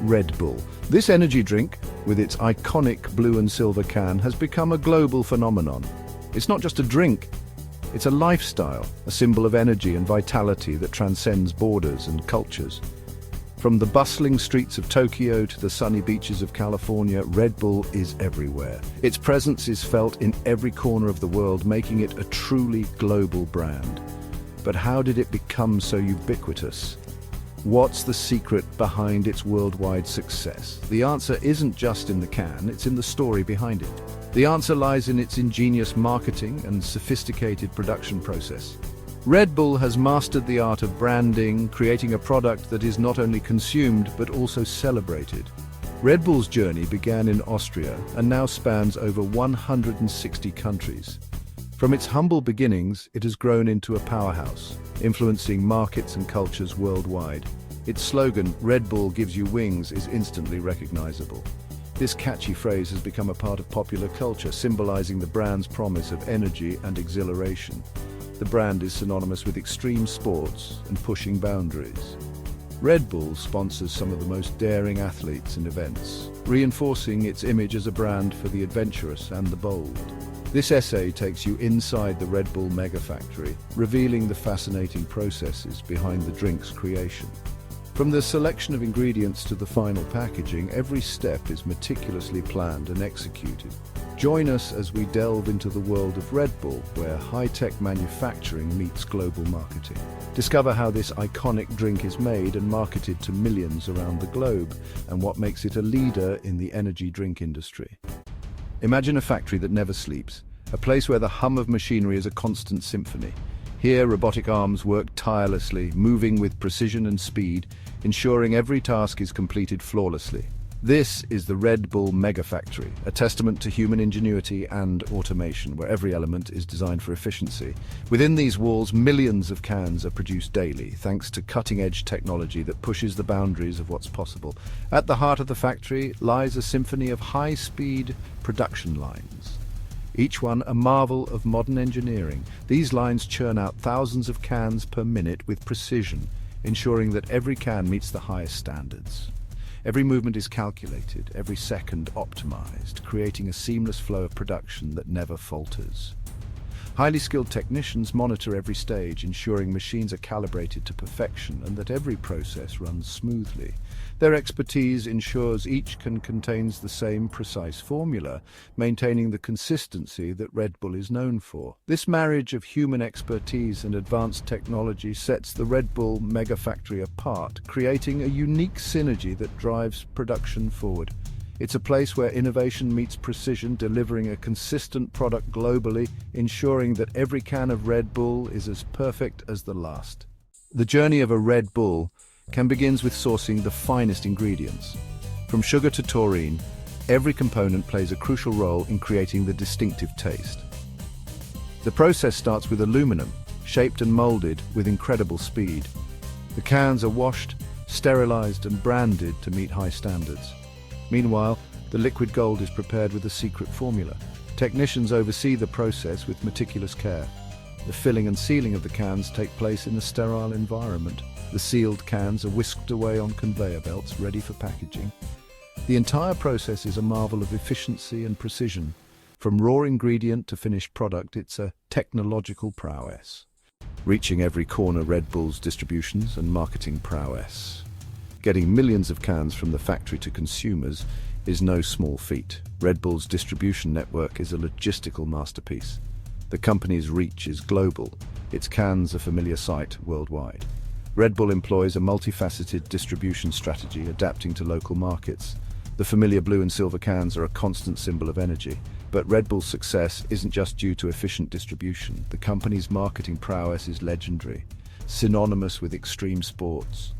Red Bull. This energy drink, with its iconic blue and silver can, has become a global phenomenon. It's not just a drink, it's a lifestyle, a symbol of energy and vitality that transcends borders and cultures. From the bustling streets of Tokyo to the sunny beaches of California, Red Bull is everywhere. Its presence is felt in every corner of the world, making it a truly global brand. But how did it become so ubiquitous? What's the secret behind its worldwide success? The answer isn't just in the can, it's in the story behind it. The answer lies in its ingenious marketing and sophisticated production process. Red Bull has mastered the art of branding, creating a product that is not only consumed but also celebrated. Red Bull's journey began in Austria and now spans over 160 countries. From its humble beginnings, it has grown into a powerhouse, influencing markets and cultures worldwide. Its slogan, "Red Bull gives you wings," is instantly recognizable. This catchy phrase has become a part of popular culture, symbolizing the brand's promise of energy and exhilaration. The brand is synonymous with extreme sports and pushing boundaries. Red Bull sponsors some of the most daring athletes and events, reinforcing its image as a brand for the adventurous and the bold. This essay takes you inside the Red Bull mega factory, revealing the fascinating processes behind the drink's creation. From the selection of ingredients to the final packaging, every step is meticulously planned and executed. Join us as we delve into the world of Red Bull, where high-tech manufacturing meets global marketing. Discover how this iconic drink is made and marketed to millions around the globe, and what makes it a leader in the energy drink industry. Imagine a factory that never sleeps, a place where the hum of machinery is a constant symphony. Here, robotic arms work tirelessly, moving with precision and speed, ensuring every task is completed flawlessly. This is the Red Bull Mega Factory, a testament to human ingenuity and automation, where every element is designed for efficiency. Within these walls, millions of cans are produced daily, thanks to cutting-edge technology that pushes the boundaries of what's possible. At the heart of the factory lies a symphony of high-speed production lines, each one a marvel of modern engineering. These lines churn out thousands of cans per minute with precision, ensuring that every can meets the highest standards. Every movement is calculated, every second optimized, creating a seamless flow of production that never falters. Highly skilled technicians monitor every stage, ensuring machines are calibrated to perfection and that every process runs smoothly. Their expertise ensures each can contains the same precise formula, maintaining the consistency that Red Bull is known for. This marriage of human expertise and advanced technology sets the Red Bull Mega Factory apart, creating a unique synergy that drives production forward. It's a place where innovation meets precision, delivering a consistent product globally, ensuring that every can of Red Bull is as perfect as the last. The journey of a Red Bull begins with sourcing the finest ingredients. From sugar to taurine, every component plays a crucial role in creating the distinctive taste. The process starts with aluminum, shaped and molded with incredible speed. The cans are washed, sterilized and branded to meet high standards. Meanwhile, the liquid gold is prepared with a secret formula. Technicians oversee the process with meticulous care. The filling and sealing of the cans take place in a sterile environment. The sealed cans are whisked away on conveyor belts, ready for packaging. The entire process is a marvel of efficiency and precision. From raw ingredient to finished product, it's a technological prowess. Reaching every corner, Red Bull's distributions and marketing prowess. Getting millions of cans from the factory to consumers is no small feat. Red Bull's distribution network is a logistical masterpiece. The company's reach is global. Its cans a familiar sight worldwide. Red Bull employs a multifaceted distribution strategy, adapting to local markets. The familiar blue and silver cans are a constant symbol of energy. But Red Bull's success isn't just due to efficient distribution. The company's marketing prowess is legendary, synonymous with extreme sports.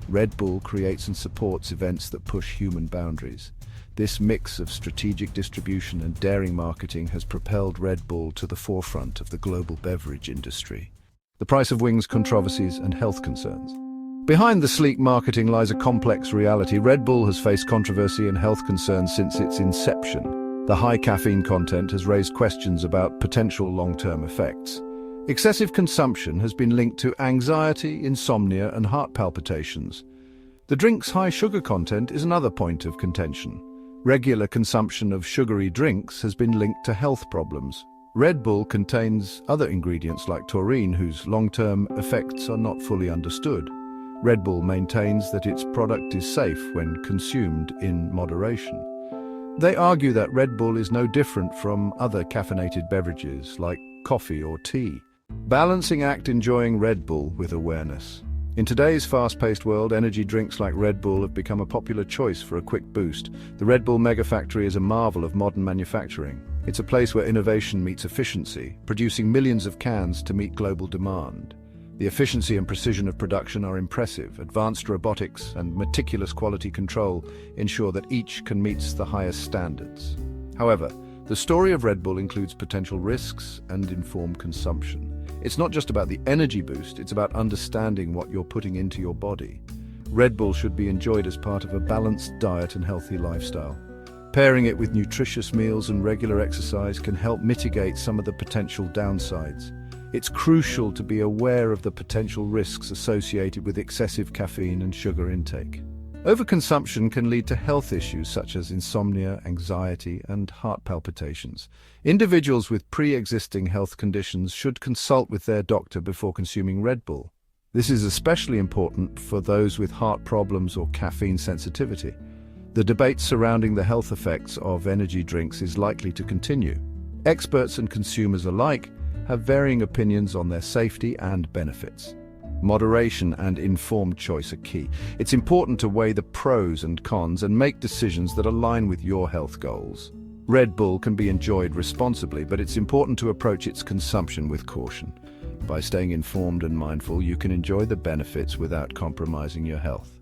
Red Bull creates and supports events that push human boundaries. This mix of strategic distribution and daring marketing has propelled Red Bull to the forefront of the global beverage industry. The price of wings, controversies, and health concerns. Behind the sleek marketing lies a complex reality. Red Bull has faced controversy and health concerns since its inception. The high caffeine content has raised questions about potential long-term effects. Excessive consumption has been linked to anxiety, insomnia, and heart palpitations. The drink's high sugar content is another point of contention. Regular consumption of sugary drinks has been linked to health problems. Red Bull contains other ingredients like taurine whose long-term effects are not fully understood. Red Bull maintains that its product is safe when consumed in moderation. They argue that Red Bull is no different from other caffeinated beverages like coffee or tea. Balancing act enjoying Red Bull with awareness. In today's fast-paced world, energy drinks like Red Bull have become a popular choice for a quick boost. The Red Bull Mega Factory is a marvel of modern manufacturing. It's a place where innovation meets efficiency, producing millions of cans to meet global demand. The efficiency and precision of production are impressive. Advanced robotics and meticulous quality control ensure that each can meet the highest standards. However, the story of Red Bull includes potential risks and informed consumption. It's not just about the energy boost, it's about understanding what you're putting into your body. Red Bull should be enjoyed as part of a balanced diet and healthy lifestyle. Pairing it with nutritious meals and regular exercise can help mitigate some of the potential downsides. It's crucial to be aware of the potential risks associated with excessive caffeine and sugar intake. Overconsumption can lead to health issues such as insomnia, anxiety, and heart palpitations. Individuals with pre-existing health conditions should consult with their doctor before consuming Red Bull. This is especially important for those with heart problems or caffeine sensitivity. The debate surrounding the health effects of energy drinks is likely to continue. Experts and consumers alike have varying opinions on their safety and benefits. Moderation and informed choice are key. It's important to weigh the pros and cons and make decisions that align with your health goals. Red Bull can be enjoyed responsibly, but it's important to approach its consumption with caution. By staying informed and mindful, you can enjoy the benefits without compromising your health.